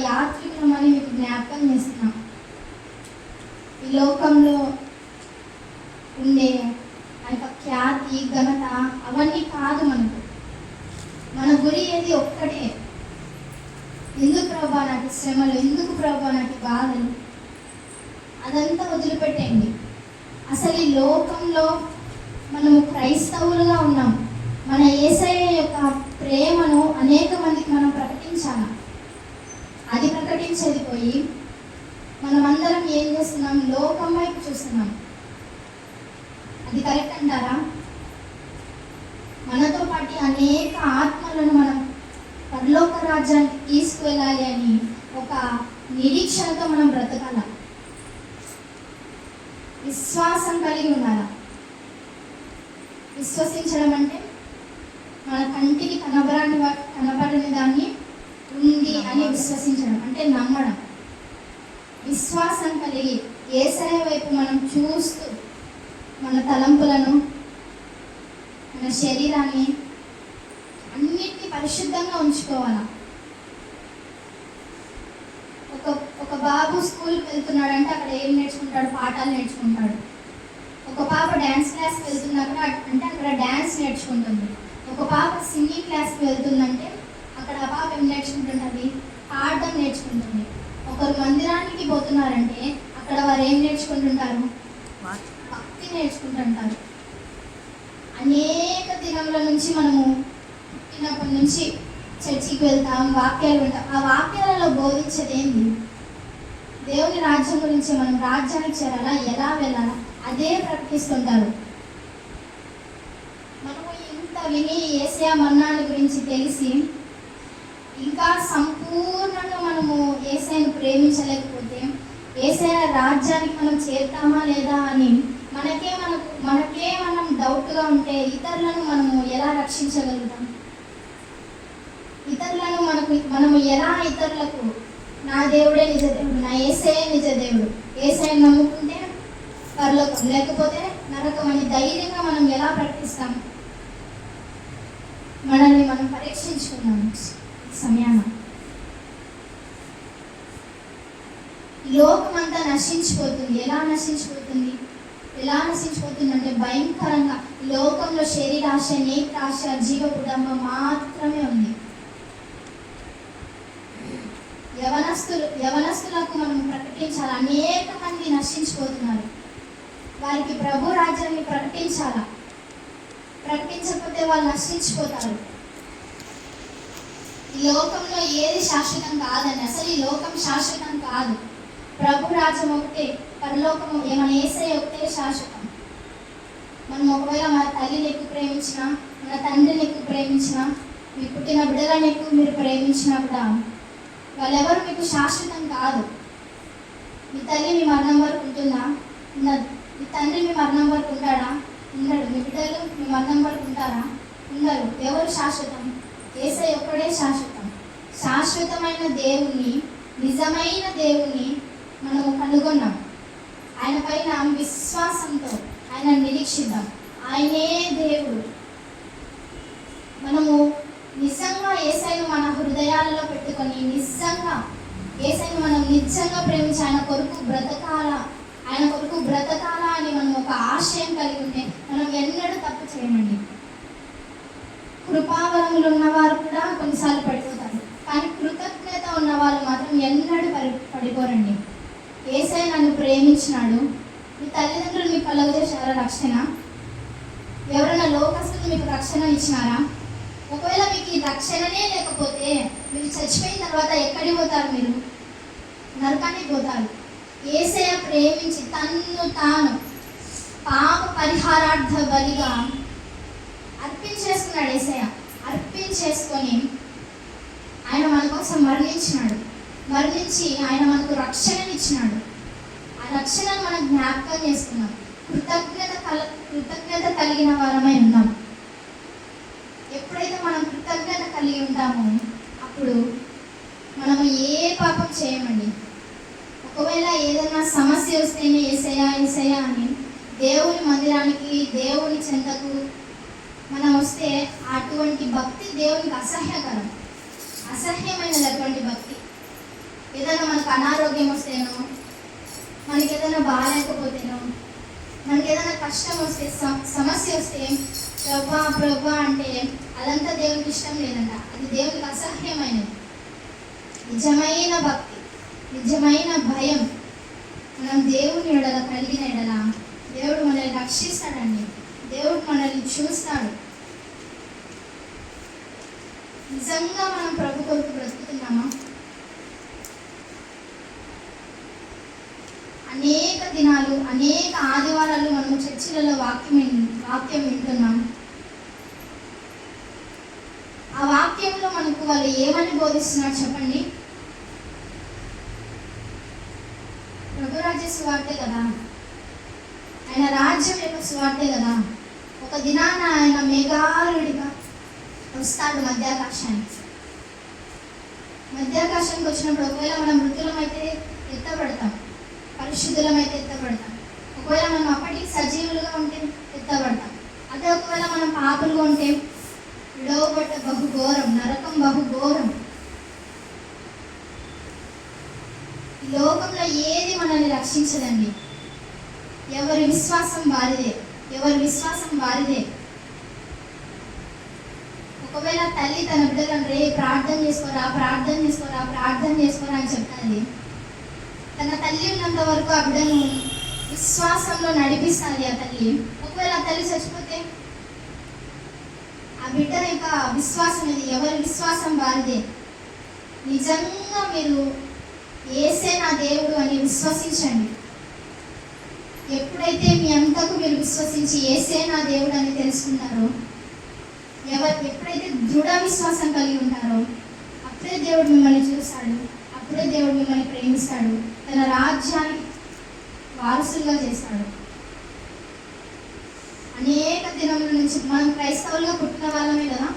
యాత్రికులమని మీకు జ్ఞాపకం చేస్తున్నాం. ఈ లోకంలో ఉండే ఆ యొక్క ఖ్యాతి, ఘనత అవన్నీ కాదు మనకు. మన గురి ఏది ఒక్కటే. ఎందుకు ప్రభా నాకు శ్రమలు, ఎందుకు ప్రభా నాకు బాధలు, అదంతా వదిలిపెట్టండి. అసలు ఈ లోకంలో మనము క్రైస్తవులుగా ఉన్నాం. మన యేసయ్య యొక్క ప్రేమను అనేక మందికి మనం ప్రకటించాలి. అది ప్రకటించేది పోయి మనమందరం ఏం చేస్తున్నాం? లోకం వైపు చూస్తున్నాం. అది కరెక్ట్ అంటారా? మనతో పాటు అనేక ఆత్మలను మనం పరలోక రాజ్యానికి తీసుకువెళ్ళాలి అని ఒక నిరీక్షణతో మనం బ్రతకాల. విశ్వాసం కలిగి ఉండాలి. విశ్వసించడం అంటే మన కంటికి కనబడని దాన్ని ఉంది అని విశ్వసించడం అంటే నమ్మడం. విశ్వాసం కలిగి యేసయ్య వైపు మనం చూస్తూ మన తలంపులను, మన శరీరాన్ని అన్నిటినీ పరిశుద్ధంగా ఉంచుకోవాలి. ఒక బాబు స్కూల్కి వెళ్తున్నాడంటే అక్కడ ఏం నేర్చుకుంటాడు? పాఠాలు నేర్చుకుంటాడు. ఒక పాప డ్యాన్స్ క్లాస్కి వెళ్తున్నప్పుడు అంటే అక్కడ డ్యాన్స్ నేర్చుకుంటుంది. ఒక పాప సింగింగ్ క్లాస్కి వెళ్తుందంటే అక్కడ ఆ పాప ఏం నేర్చుకుంటుంటుంది? పాడడం నేర్చుకుంటుంది. ఒకరు మందిరానికి పోతున్నారంటే అక్కడ వారు ఏం నేర్చుకుంటుంటారు? భక్తి నేర్చుకుంటుంటారు. అనేక దినముల నుంచి మనము పుట్టినప్పటి నుంచి చర్చికి వెళ్తాం, వాక్యాలు వింటాం. ఆ వాక్యాలలో బోధించేది ఏంది? దేవుని రాజ్యం గురించి. మనం రాజ్యానికి చేరాలా, ఎలా వెళ్ళాలా అదే ప్రకటిస్తుంటారు. మనము ఇంత విని యేసయ్య మన్నాల గురించి తెలిసి ఇంకా సంపూర్ణంగా మనము యేసయ్యను ప్రేమించలేకపోతే యేసయ్య రాజ్యానికి మనం చేరుతామా లేదా అని మనకే మనం డౌట్గా ఉంటే ఇతరులను మనము ఎలా రక్షించగలుగుతాం? ఇతరులను మనము ఎలా ఇతరులకు నా దేవుడే నిజ దేవుడు, నా యేసయ్యే నిజ దేవుడు, యేసయ్యను నమ్ముకుంటే పరలోకం లేకపోతే నరకం అని ధైర్యంగా మనం ఎలా ప్రకటిస్తాం? మనల్ని మనం పరీక్షించుకున్నాం సమయాన. లోకం అంతా నశించిపోతుంది. ఎలా నశించిపోతుంది అంటే భయంకరంగా. లోకంలో శరీరాశ, నేత్రాశ, జీవపుడంబం మాత్రమే ఉంది. యవనస్తులకు మనం ప్రకటించాలి. అనేక మంది నశించిపోతున్నారు. వారికి ప్రభు రాజ్యాన్ని ప్రకటించాలా. ప్రకటించకపోతే వాళ్ళు నశించిపోతారు. ఈ లోకంలో ఏది శాశ్వతం కాదండి. అసలు ఈ లోకం శాశ్వతం కాదు. ప్రభు రాజ్యం ఒకటే, పరలోకము మన యేసయ్య ఒకటే శాశ్వతం. మనం ఒకవేళ మన తల్లిని ఎక్కువ ప్రేమించినా, మన తండ్రిని ఎక్కువ ప్రేమించినా, మీ పుట్టిన బిడ్డలను ఎక్కువ మీరు ప్రేమించినా కూడా వాళ్ళెవరు మీకు శాశ్వతం కాదు. మీ తల్లి మీ మరణం వరకు ఉంటుందా? ఉండదు. మీ తండ్రి మీ మరణం వరకు ఉంటాడా? ఉండడు. మీ బిడ్డలు మీ మరణం వరకు ఉంటారా? ఉండరు. ఎవరు శాశ్వతం? యేసయ్య ఒక్కడే శాశ్వతం. శాశ్వతమైన దేవుణ్ణి, నిజమైన దేవుణ్ణి మనము కనుగొన్నాం. ఆయన పైన విశ్వాసంతో ఆయన నిరీక్షిద్దాం. ఆయనే దేవుడు. మనము నిజంగా యేసయ్యను మన హృదయాలలో పెట్టుకొని నిజంగా యేసయ్యను మనం నిజంగా ప్రేమించి ఆయన కొరకు బ్రతకాలా అని మనం ఒక ఆశయం కలిగి ఉంటే మనం ఎన్నడూ తప్పు చేయమండి. కృపావరములు ఉన్నవారు కూడా కొన్నిసార్లు పడిపోతారు, కానీ కృతజ్ఞత ఉన్న వాళ్ళు మాత్రం ఎన్నడూ పడిపోరండి. యేసయ్య నన్ను ప్రేమించినాడు. మీ తల్లిదండ్రులు మీకు కలుగజేశారా రక్షణ? ఎవరైనా లోకస్తులు మీకు రక్షణ ఇచ్చినారా? ఒకవేళ మీకు ఈ రక్షణనే లేకపోతే మీరు చచ్చిపోయిన తర్వాత ఎక్కడికి పోతారు? మీరు నరకానికి పోతారు. యేసయ్య ప్రేమించి తన్ను తాను పాప పరిహారార్థ బలిగా అర్పించేసుకున్నాడు. యేసయ్య అర్పించేసుకొని ఆయన మన కోసం మరణించి ఆయన మనకు రక్షణనిచ్చినాడు. ఆ రక్షణను మనం జ్ఞాపకం చేసుకున్నాం. కృతజ్ఞత కలిగిన వారమై ఉన్నాం. ఎప్పుడైతే మనం కృతజ్ఞత కలిగి ఉంటామో అప్పుడు మనము ఏ పాపం చేయమండి. ఒకవేళ ఏదైనా సమస్య వస్తేనే యేసయ్య అని దేవుని మందిరానికి, దేవుని చెంతకు మనం వస్తే అటువంటి భక్తి దేవునికి అసహ్యమైనటువంటి భక్తి. మనకు అనారోగ్యం వస్తేనో, మనకి ఏదైనా బాగాలేకపోతేనో, మనకి ఏదైనా కష్టం వస్తే, సమస్య వస్తే ప్రభా ప్రభా అంటే అదంతా దేవునికి ఇష్టం లేదంట. అది దేవునికి అసహ్యమైనది. నిజమైన భక్తి, నిజమైన భయం మనం దేవుని ఎడల కలిగిన ఎడల దేవుడు మనల్ని రక్షిస్తాడండి. దేవుడు మనల్ని చూస్తాడు. నిజంగా మనం ప్రభు కొరకు బ్రతుకుతున్నామా? అనేక దినాలు, అనేక ఆదివారాలు మనము చర్చిలలో వాక్యం వింటున్నాం. ఆ వాక్యంలో మనకు వాళ్ళు ఏమని బోధిస్తున్నారు చెప్పండి? ప్రభురాజ్య సువార్తే కదా, ఆయన రాజ్యం యొక్క సువార్తే కదా. ఒక దినాన ఆయన మేఘారుడిగా వస్తాడు మధ్యాకాశానికి. మధ్యాకాశానికి వచ్చినప్పుడు ఒకవేళ మనం మృతులమైతే ఎత్తబడతాం, పరిశుద్ధులమైతే ఎత్తబడతాం. ఒకవేళ మనం అప్పటికి సజీవులుగా ఉంటే ఎత్తబడతాం. అదే ఒకవేళ మనం పాపులుగా ఉంటే విడవబడ్డ బహుఘోరం, నరకం బహుఘోరం. ఈ లోకంలో ఏది మనల్ని రక్షించదండి. ఎవరి విశ్వాసం వారిదే, ఎవరి విశ్వాసం వారిదే. ఒకవేళ తల్లి తన బిడ్డలను రే ప్రార్థన చేసుకోరా, ప్రార్థన చేసుకోరా, ప్రార్థన చేసుకోరా అని చెప్తాది. తన తల్లి ఉన్నంత వరకు ఆ బిడ్డను విశ్వాసంలో నడిపిస్తుంది ఆ తల్లి. ఒకవేళ ఆ తల్లి చచ్చిపోతే ఆ బిడ్డ యొక్క విశ్వాసం ఇది, ఎవరి విశ్వాసం వారిదే. నిజంగా మీరు యేసే నా దేవుడు అని విశ్వసించండి. ఎప్పుడైతే మీ అంతకు మీరు విశ్వసించి యేసే నా దేవుడు అని తెలుసుకుంటారో, ఎప్పుడైతే దృఢ విశ్వాసం కలిగి ఉంటారో, అప్పుడే దేవుడు మిమ్మల్ని చూస్తాడు, అప్పుడే దేవుడు మిమ్మల్ని ప్రేమిస్తాడు, తన రాజ్యాన్ని వారసులుగా చేస్తాడు. అనేక దినముల నుంచి మనం క్రైస్తవులుగా పుట్టిన వాళ్ళమే కదా,